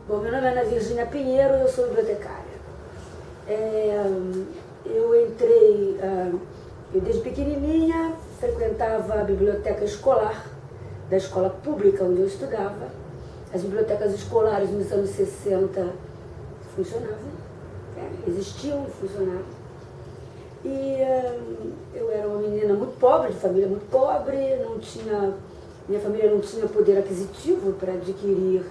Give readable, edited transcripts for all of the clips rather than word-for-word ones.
Bom, meu nome é Ana Virgínia Pinheiro e eu sou bibliotecária. Eu desde pequenininha frequentava a biblioteca escolar da escola pública onde eu estudava. As bibliotecas escolares nos anos 60 funcionavam, existiam e funcionavam. E eu era uma menina muito pobre, de família muito pobre, minha família não tinha poder aquisitivo para adquirir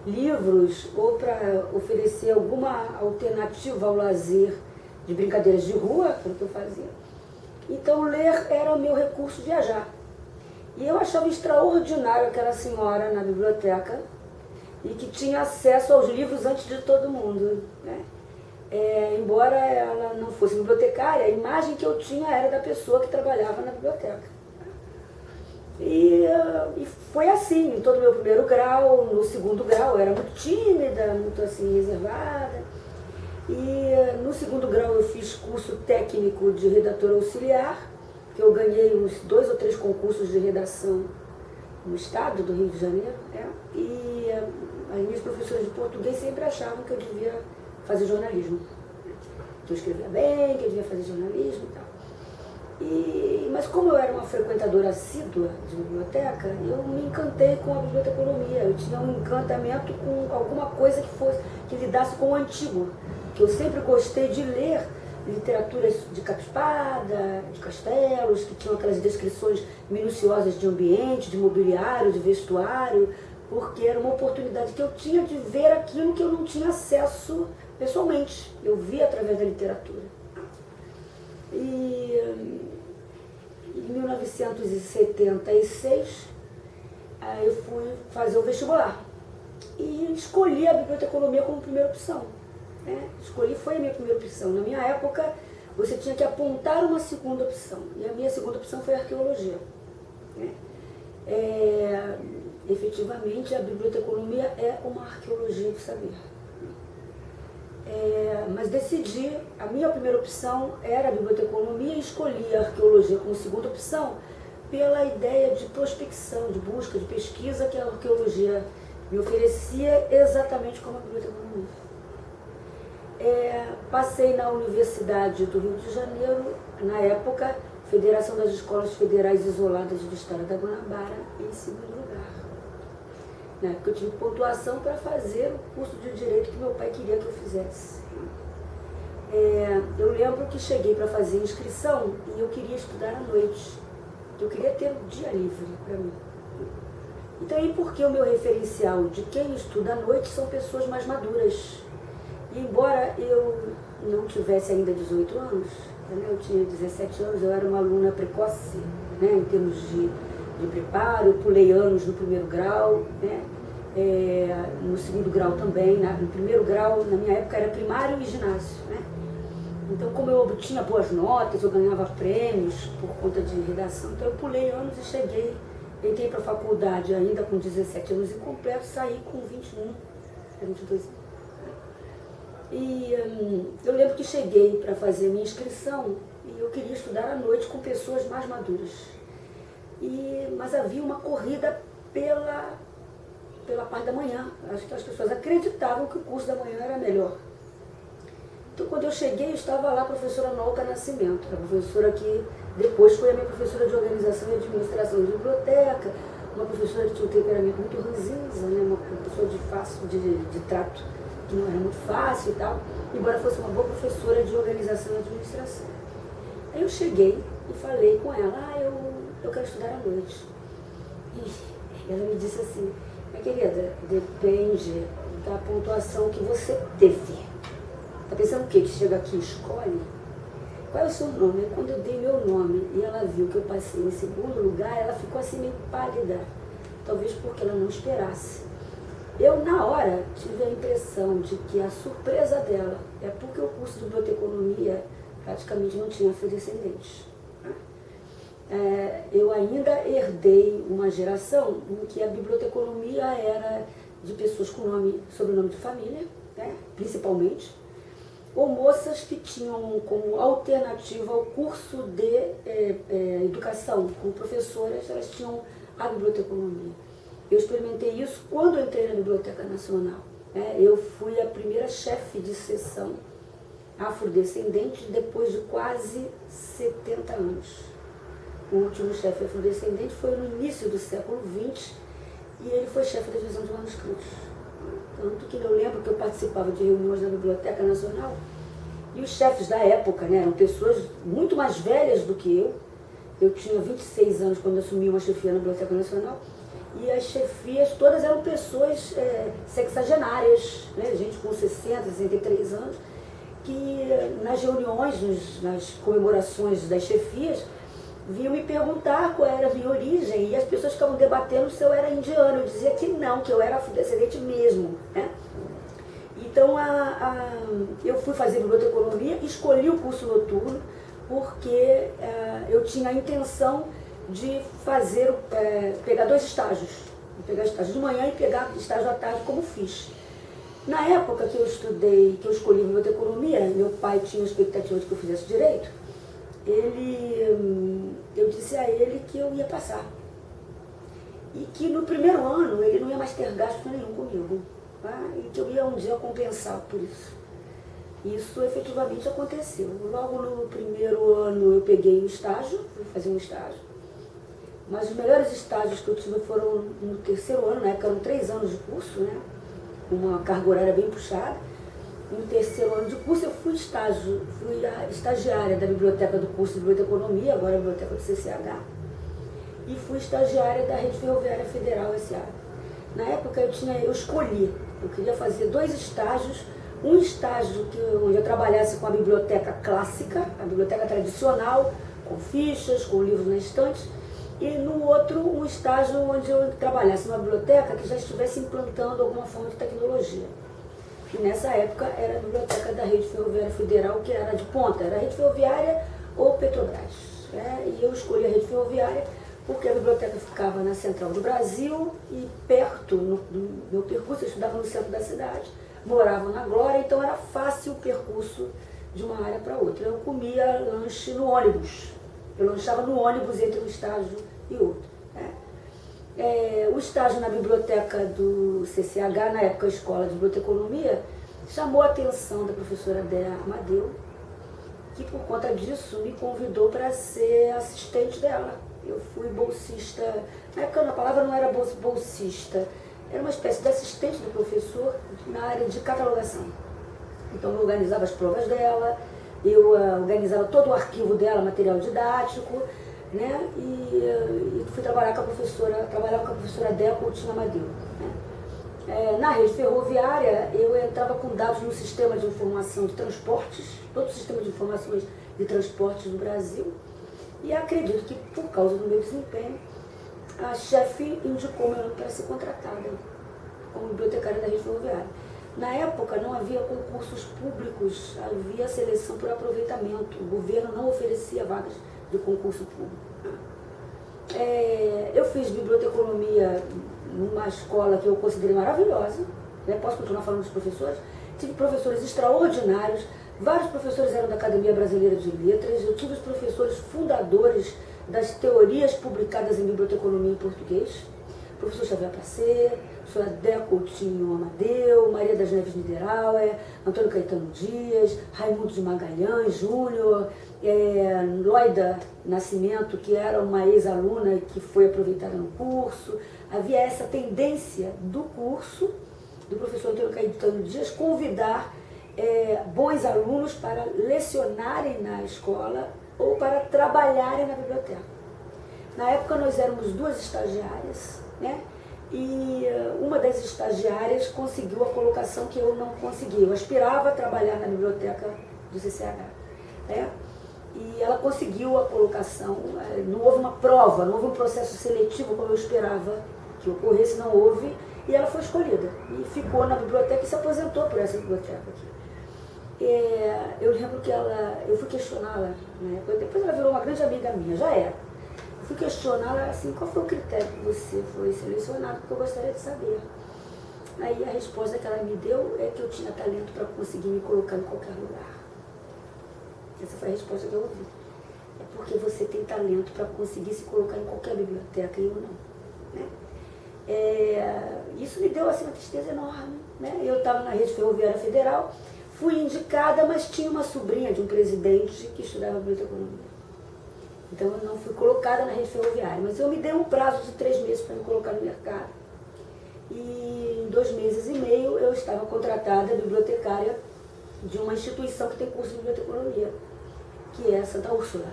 livros ou para oferecer alguma alternativa ao lazer de brincadeiras de rua, que era o que eu fazia. Então ler era o meu recurso viajar. E eu achava extraordinário aquela senhora na biblioteca e que tinha acesso aos livros antes de todo mundo, né? Embora ela não fosse bibliotecária, a imagem que eu tinha era da pessoa que trabalhava na biblioteca. E foi assim, em todo o meu primeiro grau. No segundo grau eu era muito tímida, muito assim reservada. E no segundo grau eu fiz curso técnico de redatora auxiliar, que eu ganhei uns 2 ou 3 concursos de redação no estado do Rio de Janeiro. E as minhas professoras de português sempre achavam que eu devia fazer jornalismo, que eu escrevia bem, que eu devia fazer jornalismo e tal. Mas como eu era uma frequentadora assídua de biblioteca, eu me encantei com a biblioteconomia. Eu tinha um encantamento com alguma coisa que lidasse com o antigo, que eu sempre gostei de ler literaturas de capa-espada, de castelos, que tinham aquelas descrições minuciosas de ambiente, de mobiliário, de vestuário, porque era uma oportunidade que eu tinha de ver aquilo que eu não tinha acesso pessoalmente. Eu via através da literatura. E em 1976, eu fui fazer o vestibular e escolhi a biblioteconomia como primeira opção. Foi a minha primeira opção. Na minha época, você tinha que apontar uma segunda opção, e a minha segunda opção foi a arqueologia. Efetivamente, a biblioteconomia é uma arqueologia do saber. Mas decidi, a minha primeira opção era a biblioteconomia e escolhi a arqueologia como segunda opção pela ideia de prospecção, de busca, de pesquisa que a arqueologia me oferecia exatamente como a biblioteconomia. Passei na Universidade do Rio de Janeiro, na época, Federação das Escolas Federais Isoladas do Estado da Guanabara, em segundo lugar. Porque eu tive pontuação para fazer o curso de Direito que meu pai queria que eu fizesse. Eu lembro que cheguei para fazer inscrição e eu queria estudar à noite. Eu queria ter um dia livre para mim. Então, aí porque o meu referencial de quem estuda à noite são pessoas mais maduras. E embora eu não tivesse ainda 18 anos, eu tinha 17 anos, eu era uma aluna precoce, em termos de preparo. Eu pulei anos no primeiro grau, no segundo grau também. No primeiro grau, na minha época, era primário e ginásio. Então, como eu obtinha boas notas, eu ganhava prêmios por conta de redação, então eu pulei anos e entrei para a faculdade ainda com 17 anos incompletos, saí com 21, 22 anos. E eu lembro que cheguei para fazer minha inscrição e eu queria estudar à noite com pessoas mais maduras. Mas havia uma corrida pela parte da manhã. Acho que as pessoas acreditavam que o curso da manhã era melhor. Então, quando eu cheguei, estava lá a professora Nolca Nascimento, a professora que depois foi a minha professora de organização e administração de biblioteca, uma professora que tinha um temperamento muito ranzinza, uma pessoa de trato que não era muito fácil e tal, embora fosse uma boa professora de organização e administração. Aí eu cheguei e falei com ela, eu quero estudar à noite. E ela me disse assim, minha querida, depende da pontuação que você teve. Tá pensando o quê? Que chega aqui e escolhe? Qual é o seu nome? Quando eu dei meu nome e ela viu que eu passei em segundo lugar, ela ficou assim meio pálida, talvez porque ela não esperasse. Eu, na hora, tive a impressão de que a surpresa dela é porque o curso de biblioteconomia praticamente não tinha afrodescendentes. Eu ainda herdei uma geração em que a biblioteconomia era de pessoas com sobrenome de família, principalmente, ou moças que tinham como alternativa ao curso de educação como professoras, elas tinham a biblioteconomia. Eu experimentei isso quando eu entrei na Biblioteca Nacional. Eu fui a primeira chefe de seção afrodescendente depois de quase 70 anos. O último chefe afrodescendente foi no início do século XX e ele foi chefe da divisão de manuscritos. Tanto que eu lembro que eu participava de reuniões da Biblioteca Nacional e os chefes da época, né, eram pessoas muito mais velhas do que eu. Eu tinha 26 anos quando assumi uma chefia na Biblioteca Nacional e as chefias todas eram pessoas sexagenárias, né, gente com 60, 63 anos, que nas reuniões, nas comemorações das chefias, vinham me perguntar qual era a minha origem e as pessoas ficavam debatendo se eu era indiana. Eu dizia que não, que eu era afrodescendente mesmo, né? Então eu fui fazer biblioteconomia, escolhi o curso noturno porque eu tinha a intenção de fazer, pegar 2 estágios, pegar estágio de manhã e pegar estágio à tarde, como fiz. Na época que eu estudei, que eu escolhi biblioteconomia, meu pai tinha a expectativa de que eu fizesse direito, eu disse a ele que eu ia passar. E que no primeiro ano ele não ia mais ter gasto nenhum comigo. Tá? E que eu ia um dia compensar por isso. Isso efetivamente aconteceu. Logo no primeiro ano eu peguei um estágio, fui fazer um estágio. Mas os melhores estágios que eu tive foram no terceiro ano, na época eram 3 anos de curso, né? Uma carga horária bem puxada. No terceiro ano de curso eu fui a estagiária da biblioteca do curso de Biblioteconomia, agora a biblioteca do CCH, e fui estagiária da Rede Ferroviária Federal S.A. Na época eu escolhi, eu queria fazer 2 estágios, um estágio onde eu trabalhasse com a biblioteca clássica, a biblioteca tradicional, com fichas, com livros na estante, e no outro um estágio onde eu trabalhasse numa biblioteca que já estivesse implantando alguma forma de tecnologia. E nessa época era a biblioteca da Rede Ferroviária Federal, que era de ponta, era a Rede Ferroviária ou Petrobras. E eu escolhi a Rede Ferroviária porque a biblioteca ficava na Central do Brasil e perto do meu percurso, eu estudava no centro da cidade, morava na Glória, então era fácil o percurso de uma área para outra. Eu comia lanche no ônibus, eu lanchava no ônibus entre um estágio e outro. O estágio na biblioteca do CCH, na época a Escola de Biblioteconomia, chamou a atenção da professora Dea Amadeu, que por conta disso me convidou para ser assistente dela. Eu fui bolsista, na época a palavra não era bolsista, era uma espécie de assistente do professor na área de catalogação. Então eu organizava as provas dela, eu organizava todo o arquivo dela, material didático, né? E fui trabalhar com a professora Dea Coutinho Amadeu. Né? Na rede ferroviária, eu entrava com dados no sistema de informação de transportes, todo o sistema de informações de transportes do Brasil, e acredito que, por causa do meu desempenho, a chefe indicou meu nome para ser contratada como bibliotecária da rede ferroviária. Na época não havia concursos públicos, havia seleção por aproveitamento, o governo não oferecia vagas de concurso público. Eu fiz biblioteconomia numa escola que eu considerei maravilhosa, né? Posso continuar falando dos professores? Tive professores extraordinários, vários professores eram da Academia Brasileira de Letras, eu tive os professores fundadores das teorias publicadas em biblioteconomia em português, professor Xavier Passer, professora Dea Coutinho Amadeu, Maria das Neves Niederauer, Antônio Caetano Dias, Raimundo de Magalhães Júnior, Loida Nascimento, que era uma ex-aluna que foi aproveitada no curso. Havia essa tendência do curso, do professor Antônio Caetano Dias, convidar bons alunos para lecionarem na escola ou para trabalharem na biblioteca. Na época nós éramos 2 estagiárias, né? E uma das estagiárias conseguiu a colocação que eu não consegui. Eu aspirava a trabalhar na biblioteca do CCH. E ela conseguiu a colocação, não houve uma prova, não houve um processo seletivo como eu esperava que ocorresse, não houve, e ela foi escolhida. E ficou na biblioteca e se aposentou por essa biblioteca aqui. Eu lembro que eu fui questioná-la, né? Depois ela virou uma grande amiga minha, já era. Eu fui questioná-la assim, qual foi o critério que você foi selecionado, porque eu gostaria de saber. Aí a resposta que ela me deu é que eu tinha talento para conseguir me colocar em qualquer lugar. Essa foi a resposta que eu ouvi. É porque você tem talento para conseguir se colocar em qualquer biblioteca e eu não. Né? Isso me deu assim, uma tristeza enorme. Né? Eu estava na Rede Ferroviária Federal, fui indicada, mas tinha uma sobrinha de um presidente que estudava biblioteconomia. Então eu não fui colocada na Rede Ferroviária, mas eu me dei um prazo de 3 meses para me colocar no mercado. E em 2 meses e meio eu estava contratada bibliotecária de uma instituição que tem curso de biblioteconomia, que é a Santa Úrsula.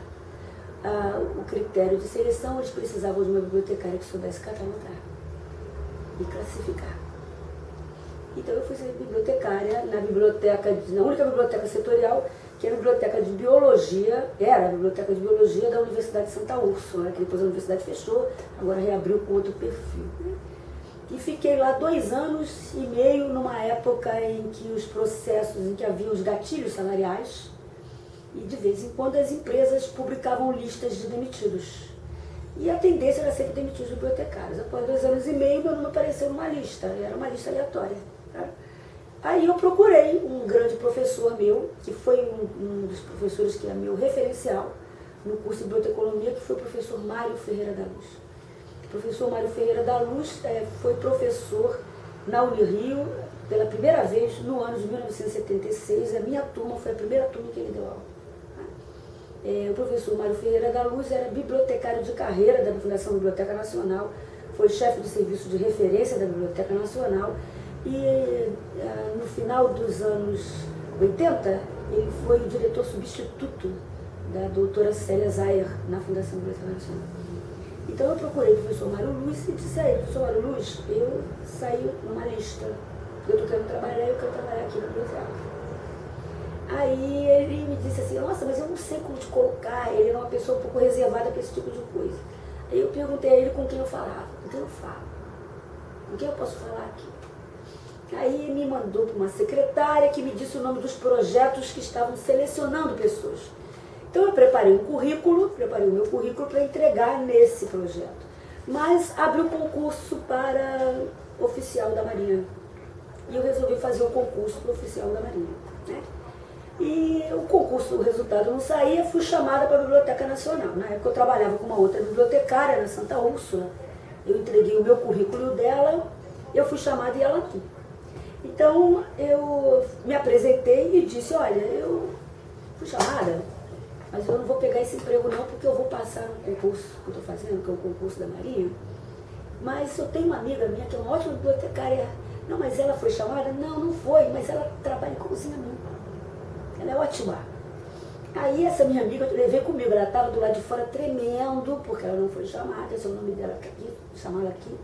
O critério de seleção, eles precisavam de uma bibliotecária que soubesse catalogar e classificar. Então eu fui ser bibliotecária na única biblioteca setorial, que é a biblioteca de biologia, era a biblioteca de biologia da Universidade de Santa Úrsula, que depois a universidade fechou, agora reabriu com outro perfil. E fiquei lá 2 anos e meio, numa época em que os processos, em que havia os gatilhos salariais, e de vez em quando as empresas publicavam listas de demitidos. E a tendência era sempre demitir os bibliotecários. Após 2 anos e meio, meu nome apareceu numa lista, era uma lista aleatória. Tá? Aí eu procurei um grande professor meu, que foi um dos professores que é meu referencial no curso de biblioteconomia, que foi o professor Mário Ferreira da Luz. O professor Mário Ferreira da Luz foi professor na Unirio pela primeira vez no ano de 1976. A minha turma foi a primeira turma que ele deu aula. O professor Mário Ferreira da Luz era bibliotecário de carreira da Fundação Biblioteca Nacional, foi chefe de serviço de referência da Biblioteca Nacional e no final dos anos 80 ele foi o diretor substituto da doutora Célia Zayer na Fundação Biblioteca Nacional. Então eu procurei o professor Mário Luz e disse a ele: professor Mário Luz, eu saí numa lista, eu estou querendo trabalhar, eu quero trabalhar aqui na biblioteca. Aí ele me disse assim: nossa, mas eu não sei como te colocar, ele era uma pessoa um pouco reservada para esse tipo de coisa. Aí eu perguntei a ele com quem eu falava. Então eu falo, com quem eu posso falar aqui? Aí me mandou para uma secretária que me disse o nome dos projetos que estavam selecionando pessoas. Então eu preparei o meu currículo para entregar nesse projeto. Mas abri o concurso para oficial da Marinha. E eu resolvi fazer o concurso para oficial da Marinha. Né? E o concurso, o resultado não saía, fui chamada para a Biblioteca Nacional. Na época eu trabalhava com uma outra bibliotecária, na Santa Úrsula. Eu entreguei o meu currículo dela, eu fui chamada e ela aqui. Então eu me apresentei e disse: olha, eu fui chamada, mas eu não vou pegar esse emprego não, porque eu vou passar no concurso que eu estou fazendo, que é o concurso da Marinha. Mas eu tenho uma amiga minha que é uma ótima bibliotecária. Não, mas ela foi chamada? Não, não foi, mas ela trabalha igualzinho a mim. Ela é ótima. Aí essa minha amiga eu levei comigo, ela estava do lado de fora tremendo, porque ela não foi chamada, esse é o nome dela aqui, chamaram ela aqui.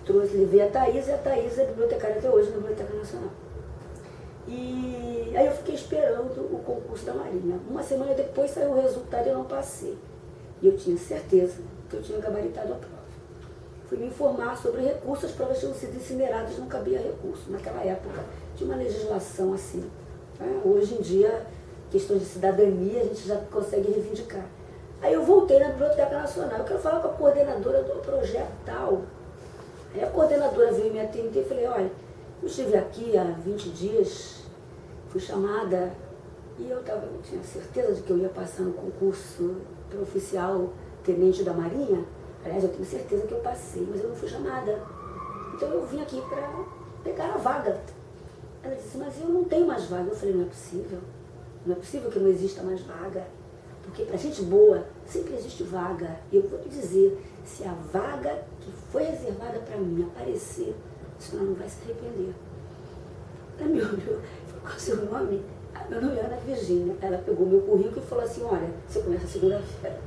Trouxe, levei a Thaís, e a Thaís é bibliotecária até hoje na Biblioteca Nacional. E aí eu fiquei esperando o concurso da Marinha. Uma semana depois saiu o resultado e eu não passei. E eu tinha certeza que eu tinha gabaritado a prova. Fui me informar sobre recursos, as provas tinham sido incineradas, não cabia recurso. Naquela época tinha uma legislação assim. Hoje em dia, questões de cidadania, a gente já consegue reivindicar. Aí eu voltei na Biblioteca Nacional, eu quero falar com a coordenadora do projeto tal. Aí a coordenadora veio me atender e falei: olha, eu estive aqui há 20 dias, fui chamada, e eu tinha certeza de que eu ia passar no concurso para oficial tenente da Marinha. Aliás, eu tenho certeza que eu passei, mas eu não fui chamada. Então eu vim aqui para pegar a vaga. Ela disse: mas eu não tenho mais vaga. Eu falei: não é possível. Não é possível que não exista mais vaga. Porque para gente boa, sempre existe vaga. E eu vou te dizer, se a vaga que foi reservada para mim aparecer, a senhora não vai se arrepender. Ela me olhou: qual é o seu nome? Meu nome é Ana Virgínia. Ela pegou meu currículo e falou assim: olha, você começa segunda-feira.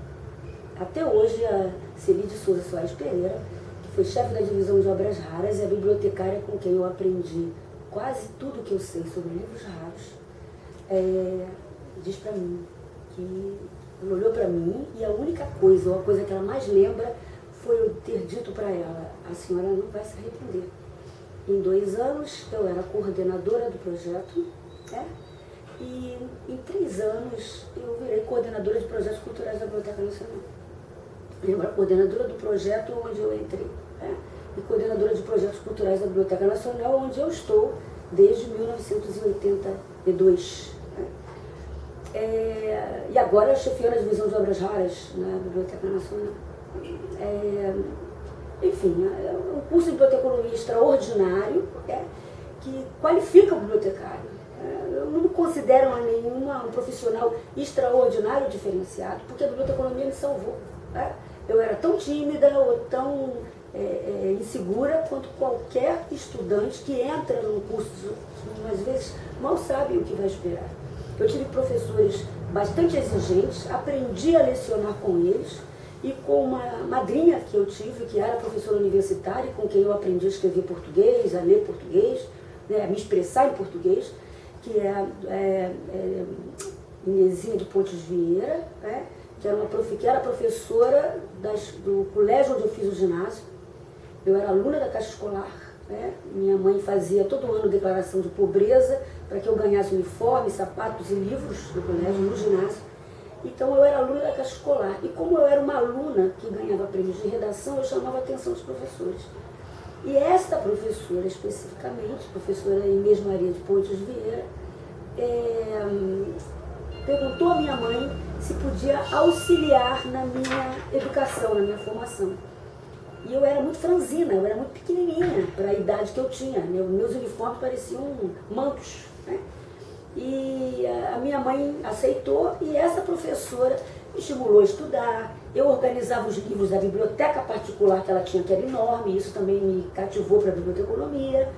Até hoje, a Celi de Souza Soares Pereira, que foi chefe da divisão de obras raras, é a bibliotecária com quem eu aprendi quase tudo que eu sei sobre livros raros, diz para mim que ela olhou para mim e a única coisa, ou a coisa que ela mais lembra, foi eu ter dito para ela: a senhora não vai se arrepender. Em 2 anos eu era coordenadora do projeto, né? E em 3 anos eu virei coordenadora de projetos culturais da Biblioteca Nacional. Eu era coordenadora do projeto onde eu entrei, né? E coordenadora de projetos culturais da Biblioteca Nacional, onde eu estou desde 1982. Né? E agora chefiando a divisão de obras raras na Biblioteca Nacional. enfim, é um curso de biblioteconomia extraordinário, que qualifica o bibliotecário. Eu não me considero um profissional extraordinário diferenciado, porque a biblioteconomia me salvou. Eu era tão tímida ou tão insegura quanto qualquer estudante que entra num curso que às vezes mal sabe o que vai esperar. Eu tive professores bastante exigentes, aprendi a lecionar com eles, e com uma madrinha que eu tive, que era professora universitária, com quem eu aprendi a escrever português, a ler português, né, a me expressar em português, que é Inesinha de Pontes Vieira, né, que era professora do colégio onde eu fiz o ginásio. Eu era aluna da Caixa Escolar, né, minha mãe fazia todo ano declaração de pobreza para que eu ganhasse uniforme, sapatos e livros do colégio, no ginásio. Então eu era aluna da Caixa Escolar, e como eu era uma aluna que ganhava prêmios de redação, eu chamava a atenção dos professores. E esta professora especificamente, professora Inês Maria de Pontes Vieira, perguntou à minha mãe se podia auxiliar na minha educação, na minha formação. E eu era muito franzina, eu era muito pequenininha para a idade que eu tinha, meus uniformes pareciam mantos, né? E a minha mãe aceitou, e essa professora me estimulou a estudar. Eu organizava os livros da biblioteca particular que ela tinha, que era enorme, isso também me cativou para a biblioteconomia.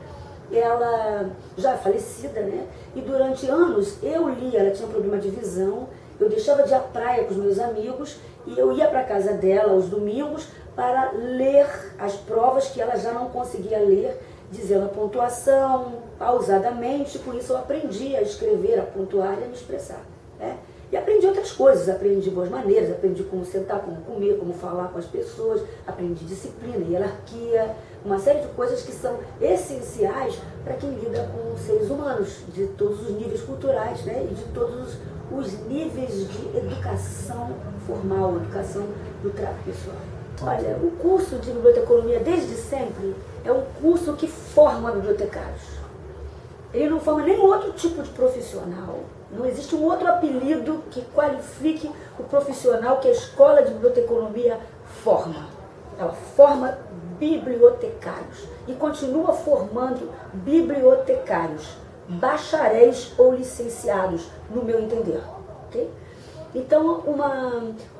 Ela já é falecida, né? E durante anos eu lia, ela tinha problema de visão, eu deixava de ir à praia com os meus amigos e eu ia para a casa dela aos domingos para ler as provas que ela já não conseguia ler, dizendo a pontuação pausadamente. Com isso eu aprendi a escrever, a pontuar e a me expressar, né? E aprendi outras coisas, aprendi boas maneiras, aprendi como sentar, como comer, como falar com as pessoas, aprendi disciplina, hierarquia, uma série de coisas que são essenciais para quem lida com seres humanos, de todos os níveis culturais, né? E de todos os níveis de educação formal, educação do trato pessoal. Olha, o curso de biblioteconomia, desde sempre, é um curso que forma bibliotecários. Ele não forma nenhum outro tipo de profissional. Não existe um outro apelido que qualifique o profissional que a escola de biblioteconomia forma. Ela forma bibliotecários e continua formando bibliotecários, bacharéis ou licenciados, no meu entender. Okay? Então,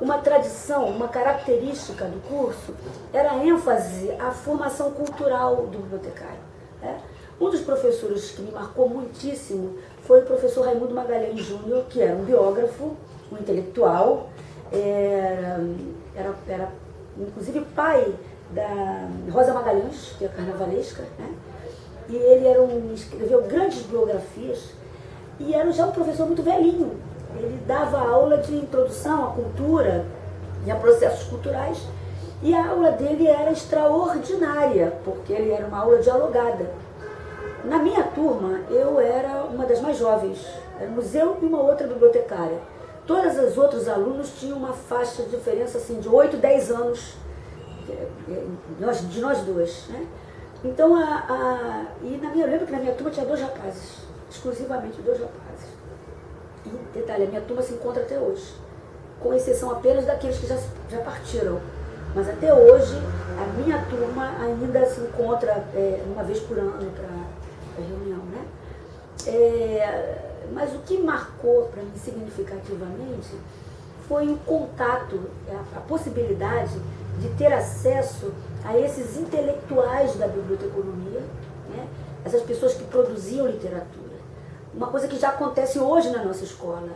uma tradição, uma característica do curso era a ênfase à formação cultural do bibliotecário, né? Um dos professores que me marcou muitíssimo foi o professor Raimundo Magalhães Júnior, que era um biógrafo, um intelectual, era inclusive pai da Rosa Magalhães, que é carnavalesca, né? E ele escreveu grandes biografias e era já um professor muito velhinho. Ele dava aula de introdução à cultura e a processos culturais, e a aula dele era extraordinária, porque ele era uma aula dialogada. Na minha turma, eu era uma das mais jovens, éramos eu e uma outra bibliotecária. Todas as outros alunos tinham uma faixa de diferença assim, de 8, 10 anos de nós duas, né? Então, eu lembro que na minha turma tinha 2 rapazes, exclusivamente 2 rapazes. E detalhe, a minha turma se encontra até hoje, com exceção apenas daqueles que já partiram. Mas até hoje, a minha turma ainda se encontra uma vez por ano para reunião, né? Mas o que marcou para mim significativamente foi o contato, a possibilidade de ter acesso a esses intelectuais da biblioteconomia, né? Essas pessoas que produziam literatura. Uma coisa que já acontece hoje na nossa escola,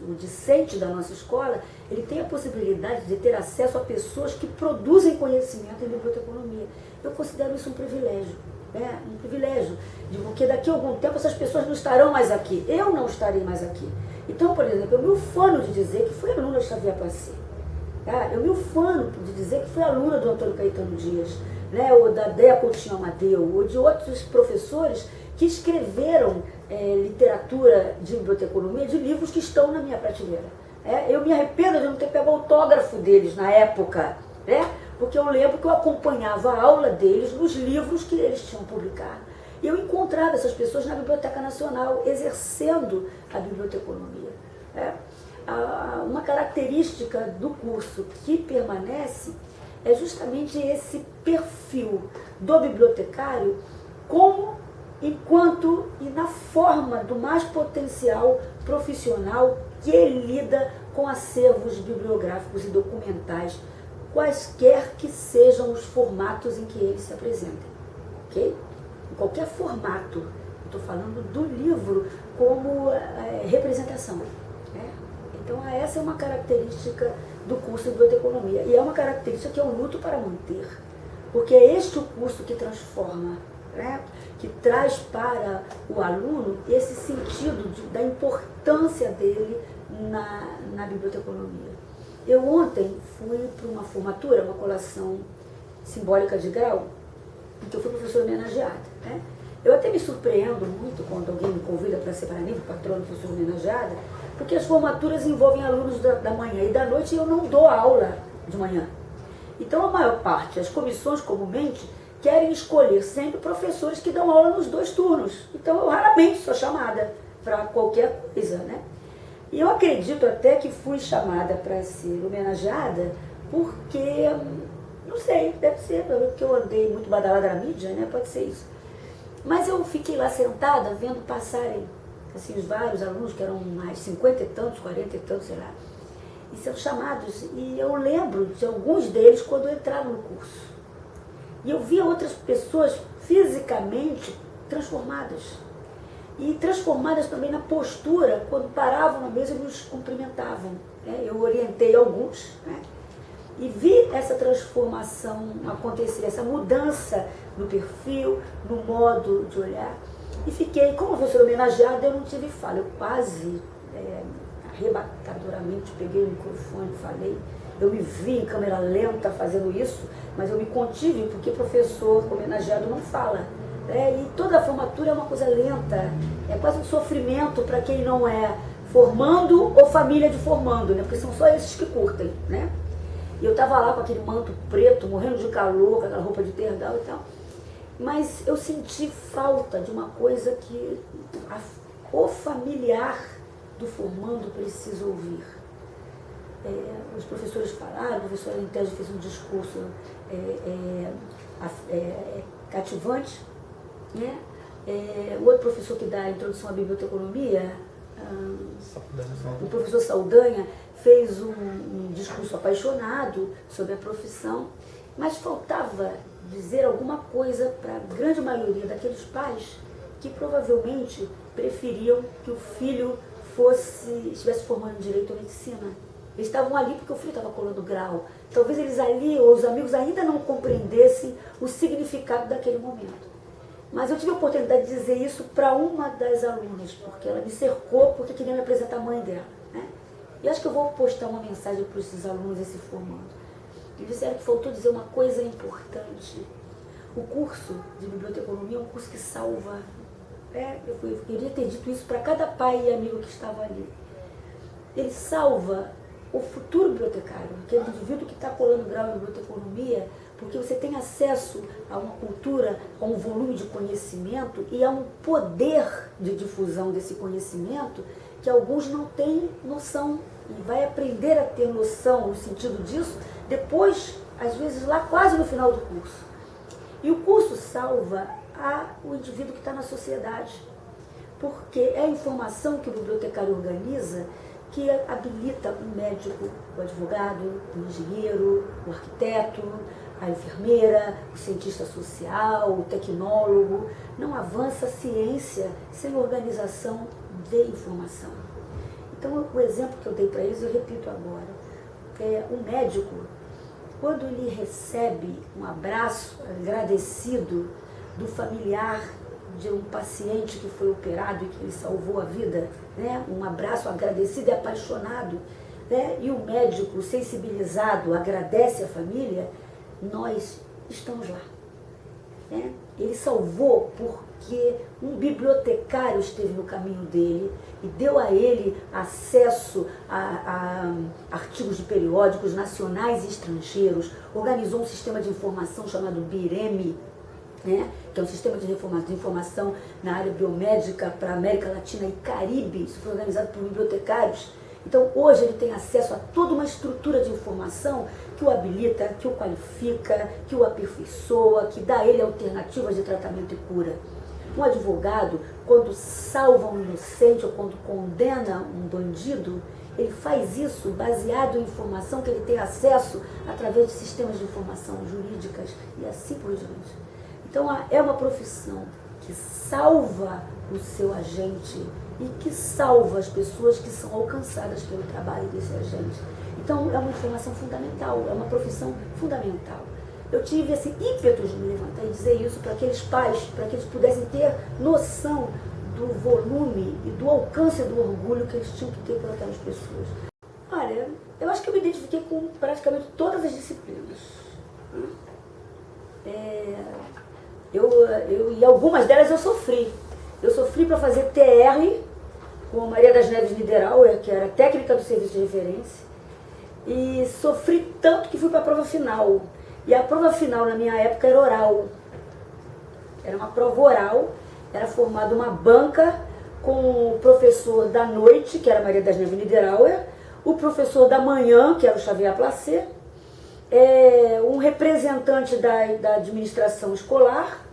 o discente da nossa escola, ele tem a possibilidade de ter acesso a pessoas que produzem conhecimento em biblioteconomia. Eu considero isso um privilégio, né? Um privilégio, porque daqui a algum tempo essas pessoas não estarão mais aqui, eu não estarei mais aqui. Então, por exemplo, eu me ufano de dizer que fui aluna de Xavier Passy. Tá? Eu me ufano de dizer que fui aluna do Antônio Caetano Dias, né? Ou da Déa Coutinho Amadeu, ou de outros professores que escreveram literatura de biblioteconomia, de livros que estão na minha prateleira. Eu me arrependo de não ter pego o autógrafo deles na época, né? Porque eu lembro que eu acompanhava a aula deles nos livros que eles tinham publicado. E eu encontrava essas pessoas na Biblioteca Nacional, exercendo a biblioteconomia. Uma característica do curso que permanece é justamente esse perfil do bibliotecário como, enquanto e na forma do mais potencial profissional que ele lida com acervos bibliográficos e documentais, quaisquer que sejam os formatos em que eles se apresentem, ok? Em qualquer formato, estou falando do livro como representação. Né? Então essa é uma característica do curso de biblioteconomia, e é uma característica que eu luto para manter, porque é este o curso que transforma, né? Que traz para o aluno esse sentido da importância dele na biblioteconomia. Eu ontem fui para uma formatura, uma colação simbólica de grau, em que eu fui professora homenageada. Né? Eu até me surpreendo muito quando alguém me convida para ser para mim, patrono, professora homenageada, porque as formaturas envolvem alunos da manhã e da noite, e eu não dou aula de manhã. Então a maior parte, as comissões comumente, querem escolher sempre professores que dão aula nos 2 turnos. Então eu raramente sou chamada para qualquer coisa, né? E eu acredito até que fui chamada para ser homenageada porque, não sei, deve ser, porque eu andei muito badalada na mídia, né? Pode ser isso. Mas eu fiquei lá sentada vendo passarem assim, os vários alunos, que eram mais 50 e tantos, 40 e tantos, sei lá, e sendo chamados. E eu lembro de alguns deles quando entraram no curso. E eu via outras pessoas fisicamente transformadas. E transformadas também na postura, quando paravam na mesa e nos cumprimentavam. Né? Eu orientei alguns, né? E vi essa transformação acontecer, essa mudança no perfil, no modo de olhar. E fiquei, como professora homenageada, eu não tive fala. Eu quase, arrebatadoramente, peguei o microfone e falei. Eu me vi em câmera lenta fazendo isso, mas eu me contive, porque professor homenageado não fala. E toda a formatura é uma coisa lenta, é quase um sofrimento para quem não é formando ou família de formando, né? Porque são só esses que curtem, né? E eu estava lá com aquele manto preto, morrendo de calor, com aquela roupa de tergal e tal. Mas eu senti falta de uma coisa que o familiar do formando precisa ouvir. Os professores falaram, o professor Alentejo fez um discurso cativante, né? O outro professor que dá a introdução à biblioteconomia, o professor Saldanha, fez um discurso apaixonado sobre a profissão, mas faltava dizer alguma coisa para a grande maioria daqueles pais que provavelmente preferiam que o filho estivesse formando em direito ou medicina. Eles estavam ali porque o filho estava colando grau. Talvez eles ali, ou os amigos, ainda não compreendessem o significado daquele momento. Mas eu tive a oportunidade de dizer isso para uma das alunas, porque ela me cercou porque queria me apresentar a mãe dela. Né? E acho que eu vou postar uma mensagem para esses alunos esse formando. Eles disseram que faltou dizer uma coisa importante. O curso de biblioteconomia é um curso que salva. Eu queria ter dito isso para cada pai e amigo que estava ali. Ele salva o futuro bibliotecário, aquele indivíduo que está colando grau em biblioteconomia, porque você tem acesso a uma cultura, a um volume de conhecimento e a um poder de difusão desse conhecimento que alguns não têm noção, e vai aprender a ter noção no sentido disso depois, às vezes lá quase no final do curso. E o curso salva o indivíduo que está na sociedade, porque é a informação que o bibliotecário organiza que habilita o médico, o advogado, o engenheiro, o arquiteto, a enfermeira, o cientista social, o tecnólogo. Não avança a ciência sem organização de informação. Então, o exemplo que eu dei para eles, eu repito agora. O médico, quando ele recebe um abraço agradecido do familiar de um paciente que foi operado e que lhe salvou a vida, né? Um abraço agradecido e apaixonado, né? E o médico sensibilizado agradece a família, nós estamos lá. Né? Ele salvou porque um bibliotecário esteve no caminho dele e deu a ele acesso a artigos de periódicos nacionais e estrangeiros, organizou um sistema de informação chamado BIREME, né? Que é um sistema de informação na área biomédica para a América Latina e Caribe. Isso foi organizado por bibliotecários Então hoje ele tem acesso a toda uma estrutura de informação que o habilita, que o qualifica, que o aperfeiçoa, que dá a ele alternativas de tratamento e cura. Um advogado, quando salva um inocente ou quando condena um bandido, ele faz isso baseado em informação que ele tem acesso através de sistemas de informação jurídicas e assim por diante. Então é uma profissão que salva o seu agente e que salva as pessoas que são alcançadas pelo trabalho desse agente. Então é uma informação fundamental, é uma profissão fundamental. Eu tive esse ímpeto de me levantar e dizer isso para aqueles pais, para que eles pudessem ter noção do volume e do alcance do orgulho que eles tinham que ter por aquelas pessoas. Olha, eu acho que eu me identifiquei com praticamente todas as disciplinas. E algumas delas eu sofri. Eu sofri para fazer TR com a Maria das Neves Niederauer, que era técnica do serviço de referência, e sofri tanto que fui para a prova final. E a prova final na minha época era oral. Era uma prova oral, era formada uma banca com o professor da noite, que era a Maria das Neves Niederauer, o professor da manhã, que era o Xavier Placé, um representante da administração escolar,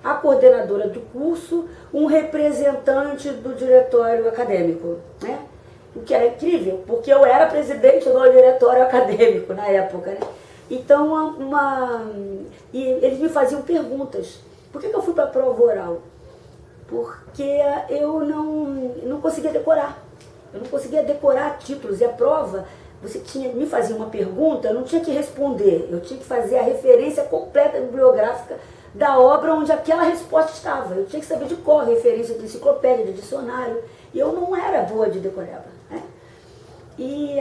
a coordenadora do curso, um representante do diretório acadêmico, né? O que era incrível, porque eu era presidente do diretório acadêmico na época, né? Então, e eles me faziam perguntas. Por que eu fui para a prova oral? Porque eu não conseguia decorar. Eu não conseguia decorar títulos. E a prova, me fazia uma pergunta, eu não tinha que responder. Eu tinha que fazer a referência completa bibliográfica da obra onde aquela resposta estava. Eu tinha que saber de cor, referência de enciclopédia, de dicionário. E eu não era boa de decorar, né? E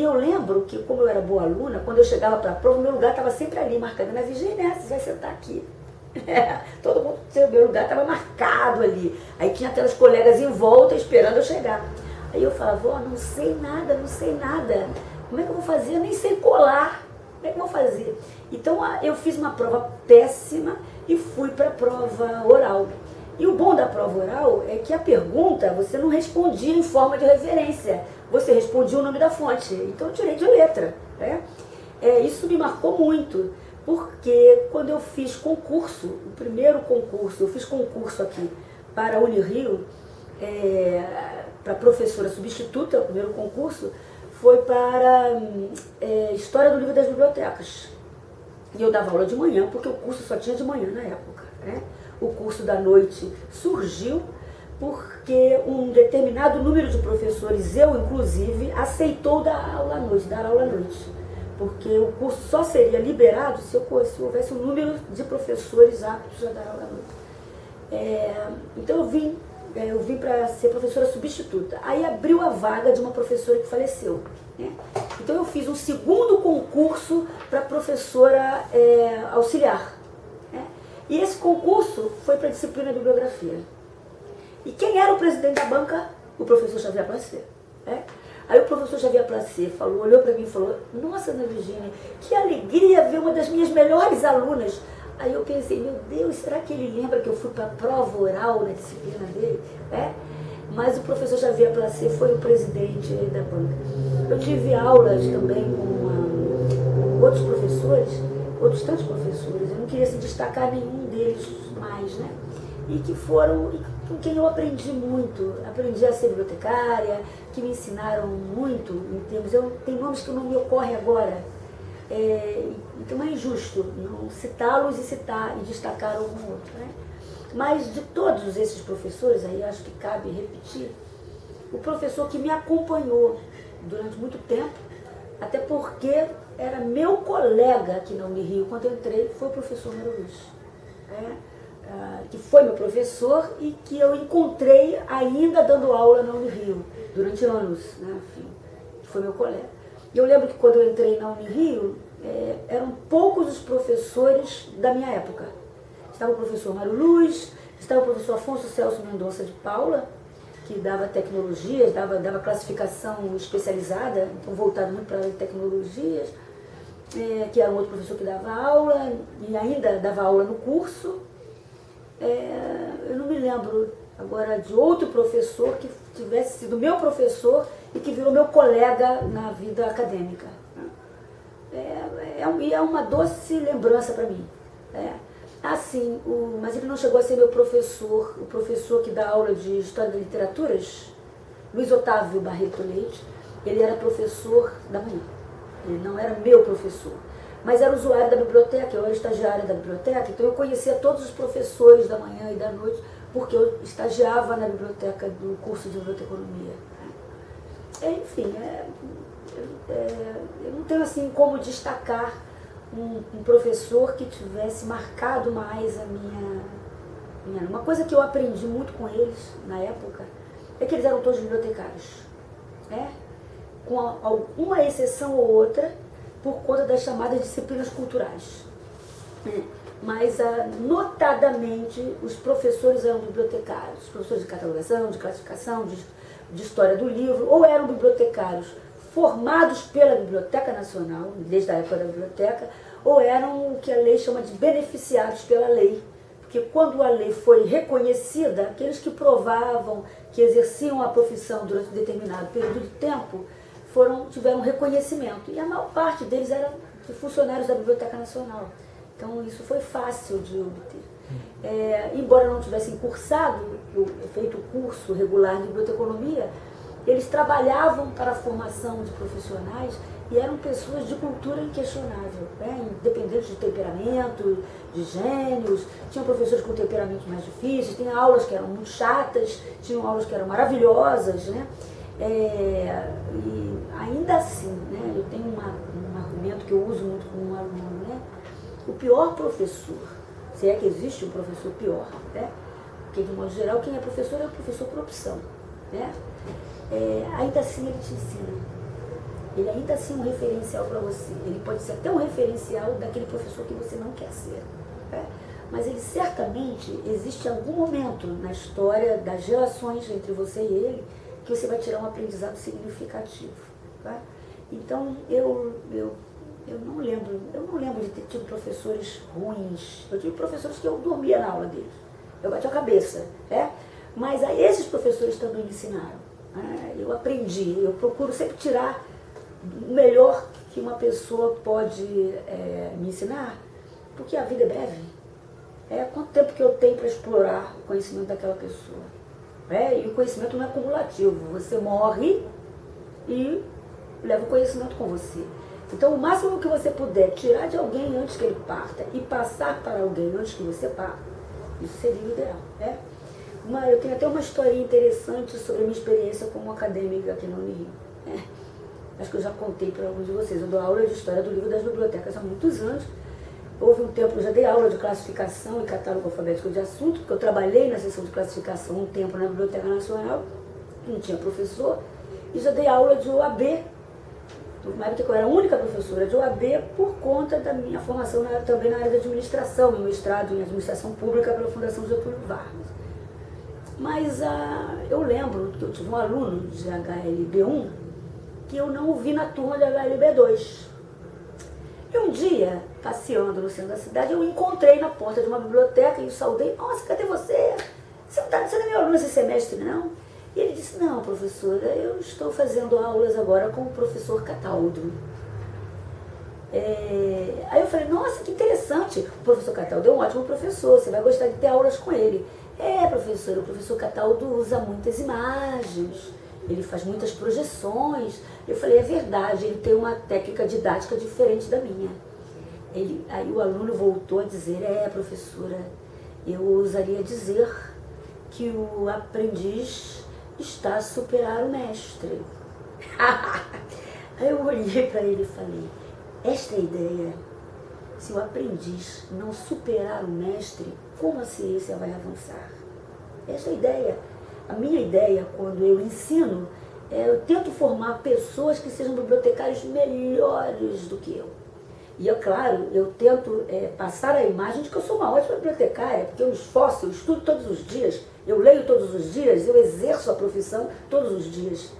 eu lembro que, como eu era boa aluna, quando eu chegava para a prova, meu lugar estava sempre ali, marcado na Virgínia, você vai sentar aqui. Todo mundo, meu lugar estava marcado ali. Aí tinha aquelas colegas em volta esperando eu chegar. Aí eu falava, não sei nada, não sei nada. Como é que eu vou fazer? Eu nem sei colar. Como é que eu vou fazer? Então eu fiz uma prova péssima e fui para a prova oral. E o bom da prova oral é que a pergunta você não respondia em forma de referência, você respondia o nome da fonte. Então eu tirei de letra, né? Isso me marcou muito, porque quando eu fiz concurso, o primeiro concurso, eu fiz concurso aqui para a Unirio, para professora substituta, o primeiro concurso foi para História do Livro das Bibliotecas. E eu dava aula de manhã, porque o curso só tinha de manhã na época, né? O curso da noite surgiu porque um determinado número de professores, eu inclusive, aceitou dar aula à noite. Porque o curso só seria liberado se houvesse um número de professores aptos a dar aula à noite. Então eu vim para ser professora substituta. Aí abriu a vaga de uma professora que faleceu, né? Então eu fiz um segundo concurso para professora auxiliar. E esse concurso foi para a disciplina de bibliografia. E quem era o presidente da banca? O professor Xavier Placé. Aí o professor Xavier Placé olhou para mim e falou, nossa, Ana Virgínia, que alegria ver uma das minhas melhores alunas. Aí eu pensei, meu Deus, será que ele lembra que eu fui para a prova oral na disciplina dele? Mas o professor Xavier Placé foi o presidente da banca. Eu tive aulas também com outros professores, outros tantos professores, eu não queria se destacar nenhum deles mais, né? E com quem eu aprendi muito, aprendi a ser bibliotecária, que me ensinaram muito em termos, tem nomes que não me ocorrem agora, então é injusto não citá-los e destacar algum outro, né? Mas de todos esses professores, aí acho que cabe repetir, o professor que me acompanhou durante muito tempo, até porque era meu colega aqui na Unirio, quando eu entrei, foi o professor Mário Luiz, que foi meu professor e que eu encontrei ainda dando aula na Unirio, durante anos, né? Enfim, foi meu colega. E eu lembro que quando eu entrei na Unirio, eram poucos os professores da minha época. Estava o professor Mário Luiz, estava o professor Afonso Celso Mendonça de Paula, que dava tecnologias, dava classificação especializada, então voltado muito para tecnologias, que era um outro professor que dava aula e ainda dava aula no curso. Eu não me lembro agora de outro professor que tivesse sido meu professor e que virou meu colega na vida acadêmica. É uma doce lembrança para mim. Assim, mas ele não chegou a ser meu professor, o professor que dá aula de História de Literaturas, Luiz Otávio Barreto Leite. Ele era professor da manhã, ele não era meu professor, mas era usuário da biblioteca, eu era estagiária da biblioteca, então eu conhecia todos os professores da manhã e da noite, porque eu estagiava na biblioteca do curso de biblioteconomia. Enfim, eu não tenho assim como destacar um professor que tivesse marcado mais a minha... Uma coisa que eu aprendi muito com eles na época é que eles eram todos bibliotecários, com alguma exceção ou outra, por conta das chamadas disciplinas culturais. Mas, notadamente, os professores eram bibliotecários, professores de catalogação, de classificação, de história do livro, ou eram bibliotecários formados pela Biblioteca Nacional, desde a época da biblioteca, ou eram o que a lei chama de beneficiados pela lei. Porque quando a lei foi reconhecida, aqueles que provavam que exerciam a profissão durante um determinado período de tempo, tiveram reconhecimento. E a maior parte deles eram funcionários da Biblioteca Nacional. Então isso foi fácil de obter. Embora não tivessem cursado, feito o curso regular de biblioteconomia, eles trabalhavam para a formação de profissionais e eram pessoas de cultura inquestionável, independente de temperamento, de gênios. Tinham professores com temperamentos mais difíceis, tinha aulas que eram muito chatas, tinham aulas que eram maravilhosas, e ainda assim, eu tenho um argumento que eu uso muito com um aluno, o pior professor, se é que existe um professor pior, porque de modo geral quem é o professor por opção, ainda assim ele te ensina. Ele ainda assim é um referencial para você. Ele pode ser até um referencial daquele professor que você não quer ser. Mas ele certamente existe algum momento na história das relações entre você e ele que você vai tirar um aprendizado significativo. Então eu não lembro de ter tido professores ruins. Eu tive professores que eu dormia na aula deles. Eu bati a cabeça. Mas a esses professores também me ensinaram. Eu aprendi, eu procuro sempre tirar o melhor que uma pessoa pode me ensinar, porque a vida é breve. Quanto tempo que eu tenho para explorar o conhecimento daquela pessoa? E o conhecimento não é cumulativo, você morre e leva o conhecimento com você. Então o máximo que você puder tirar de alguém antes que ele parta e passar para alguém antes que você parta, isso seria o ideal. Eu tenho até uma historinha interessante sobre a minha experiência como acadêmica aqui na Unirio. Acho que eu já contei para alguns de vocês. Eu dou aula de História do Livro das Bibliotecas há muitos anos. Houve um tempo que eu já dei aula de classificação e catálogo alfabético de assunto, porque eu trabalhei na seção de classificação um tempo na Biblioteca Nacional, não tinha professor, e já dei aula de OAB, uma época que eu era a única professora de OAB por conta da minha formação também na área de administração, meu mestrado em administração pública pela Fundação Getúlio Vargas. Mas eu lembro que eu tive um aluno de HLB1 que eu não o vi na turma de HLB2. E um dia, passeando no centro da cidade, eu o encontrei na porta de uma biblioteca e o saudei. Nossa, cadê você? Você não é meu aluno esse semestre, não? E ele disse, não, professora, eu estou fazendo aulas agora com o professor Cataldo. Aí eu falei, nossa, que interessante. O professor Cataldo é um ótimo professor, você vai gostar de ter aulas com ele. Professora, o professor Cataldo usa muitas imagens, ele faz muitas projeções. Eu falei, é verdade, ele tem uma técnica didática diferente da minha. Aí o aluno voltou a dizer, professora, eu ousaria dizer que o aprendiz está a superar o mestre. Aí eu olhei para ele e falei, esta é a ideia. Se o aprendiz não superar o mestre, como a ciência vai avançar? Esta é a ideia. A minha ideia, quando eu ensino, eu tento formar pessoas que sejam bibliotecários melhores do que eu. E, claro, eu tento passar a imagem de que eu sou uma ótima bibliotecária, porque eu me esforço, eu estudo todos os dias, eu leio todos os dias, eu exerço a profissão todos os dias.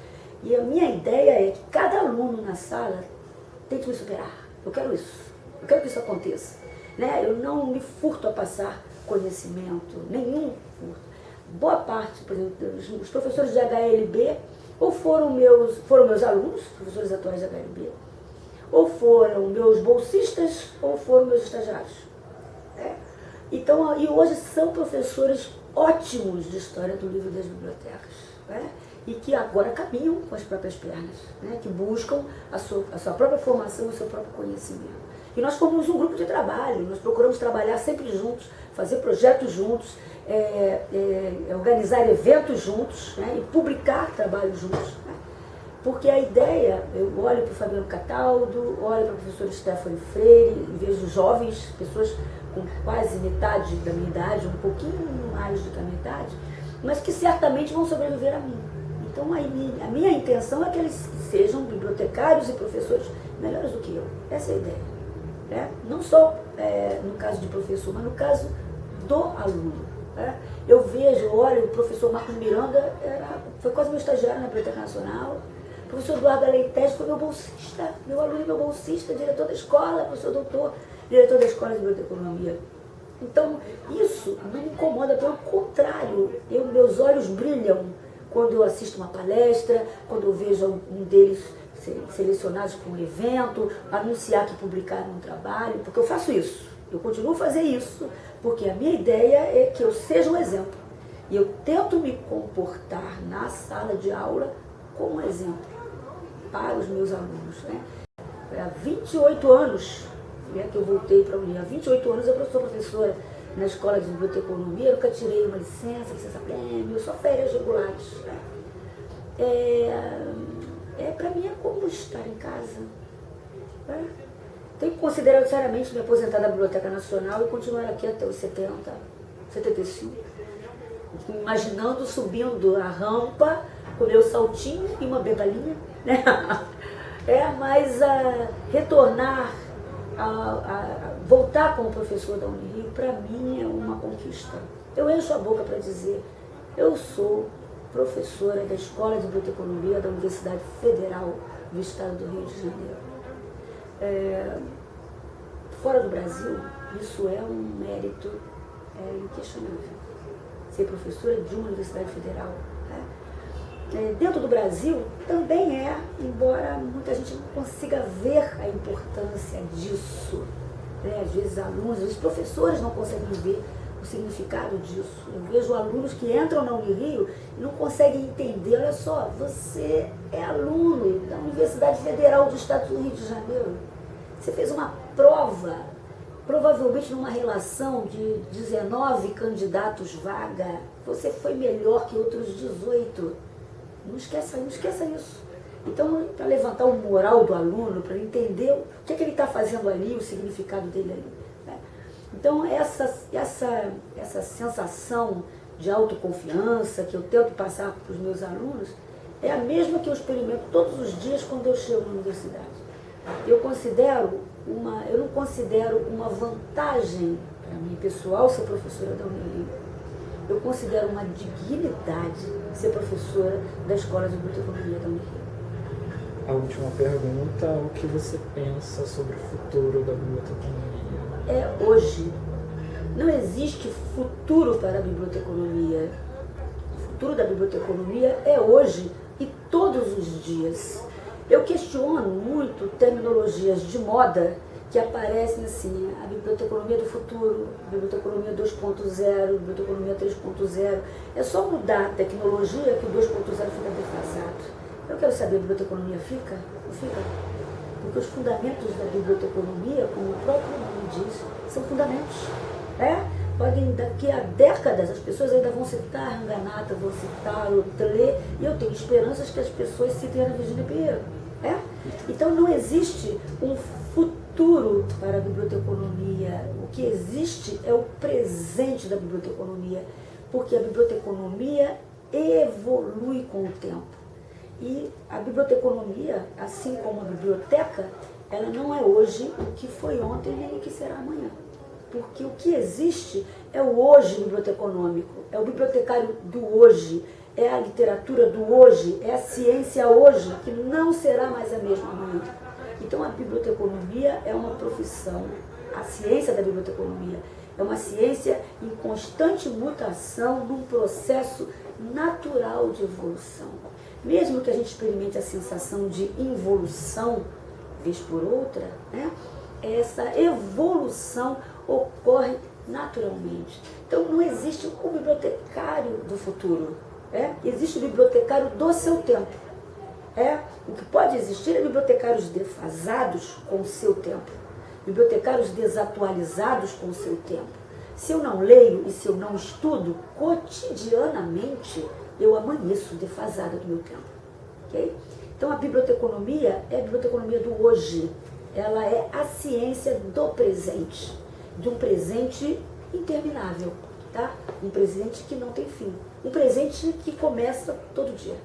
E a minha ideia é que cada aluno na sala tente me superar. Eu quero isso. Eu quero que isso aconteça. Eu não me furto a passar conhecimento, nenhum furto. boa parte, por exemplo, os professores de HLB, ou foram meus alunos, professores atuais de HLB, ou foram meus bolsistas, ou foram meus estagiários. Né? Então, e hoje são professores ótimos de história do livro das bibliotecas, né? E que agora caminham com as próprias pernas, né? Que buscam a sua própria formação, o seu próprio conhecimento. E nós formamos um grupo de trabalho, nós procuramos trabalhar sempre juntos, fazer projetos juntos, organizar eventos juntos, né? E publicar trabalhos juntos. Né? Porque a ideia, eu olho para o Fabiano Cataldo, olho para o professor Stephanie Freire, vejo jovens, pessoas com quase metade da minha idade, um pouquinho mais do que a minha idade, mas que certamente vão sobreviver a mim. Então a minha intenção é que eles sejam bibliotecários e professores melhores do que eu. Essa é a ideia. Né? Não só no caso de professor, mas no caso do aluno. Né? Eu vejo, olho, o professor Marcos Miranda foi quase meu estagiário na Biblioteca Nacional. O professor Eduardo Aleiteste foi meu bolsista, meu aluno e meu bolsista, diretor da escola, professor doutor, diretor da Escola de Biblioteconomia. Então, isso não me incomoda, pelo contrário, meus olhos brilham quando eu assisto uma palestra, quando eu vejo um deles selecionados para um evento, anunciar que publicaram um trabalho, porque eu faço isso, eu continuo a fazer isso, porque a minha ideia é que eu seja um exemplo. E eu tento me comportar na sala de aula como exemplo para os meus alunos. Né? Há 28 anos que eu voltei para a União, há 28 anos eu sou professora na Escola de Biblioteconomia, eu nunca tirei uma licença prêmio, só férias regulares. Para mim é como estar em casa. Né? Tenho que considerar seriamente me aposentar da Biblioteca Nacional e continuar aqui até os 70, 75. Imaginando subindo a rampa com meu saltinho e uma bengalinha. Né? Mas retornar, voltar como professor da Unirio, para mim é uma conquista. Eu encho a boca para dizer, eu sou professora da Escola de Biblioteconomia da Universidade Federal do Estado do Rio de Janeiro. Fora do Brasil, isso é um mérito inquestionável. Ser professora de uma universidade federal. Né? Dentro do Brasil também embora muita gente não consiga ver a importância disso. Né? Às vezes alunos, às vezes professores não conseguem ver o significado disso. Eu vejo alunos que entram na Unirio e não conseguem entender. Olha só, você é aluno da Universidade Federal do Estado do Rio de Janeiro. Você fez uma prova, provavelmente numa relação de 19 candidatos vaga. Você foi melhor que outros 18. Não esqueça isso. Então, para levantar o moral do aluno, para entender o que ele está fazendo ali, o significado dele ali. Né? Então, essa sensação de autoconfiança que eu tento passar para os meus alunos é a mesma que eu experimento todos os dias quando eu chego na universidade. Eu não considero uma vantagem para mim pessoal ser professora da Unirio. Eu considero uma dignidade ser professora da Escola de Biblioteconomia da Unirio. A última pergunta, o que você pensa sobre o futuro da biblioteconomia? É hoje. Não existe futuro para a biblioteconomia. O futuro da biblioteconomia é hoje e todos os dias. Eu questiono muito terminologias de moda que aparecem assim, a biblioteconomia do futuro, biblioteconomia 2.0, biblioteconomia 3.0. É só mudar a tecnologia que o 2.0 fica defasado. Eu quero saber, a biblioteconomia fica? Não fica? Porque os fundamentos da biblioteconomia, como o próprio nome diz, são fundamentos. Podem, daqui a décadas, as pessoas ainda vão citar Ranganatha, vão citar o Tlê, e eu tenho esperanças que as pessoas citem a Virginia Pinheiro. Então não existe um futuro para a biblioteconomia. O que existe é o presente da biblioteconomia, porque a biblioteconomia evolui com o tempo. E a biblioteconomia, assim como a biblioteca, ela não é hoje o que foi ontem nem o que será amanhã. Porque o que existe é o hoje biblioteconômico, é o bibliotecário do hoje, é a literatura do hoje, é a ciência hoje, que não será mais a mesma amanhã. Então a biblioteconomia é uma profissão, a ciência da biblioteconomia É uma ciência em constante mutação, num processo natural de evolução. Mesmo que a gente experimente a sensação de involução, vez por outra, né? Essa evolução ocorre naturalmente. Então não existe o bibliotecário do futuro, existe o bibliotecário do seu tempo. O que pode existir é bibliotecários defasados com o seu tempo, bibliotecários desatualizados com o seu tempo. Se eu não leio e se eu não estudo, cotidianamente eu amanheço defasada do meu tempo. Okay? Então a biblioteconomia é a biblioteconomia do hoje. Ela é a ciência do presente, de um presente interminável, tá? Um presente que não tem fim, um presente que começa todo dia.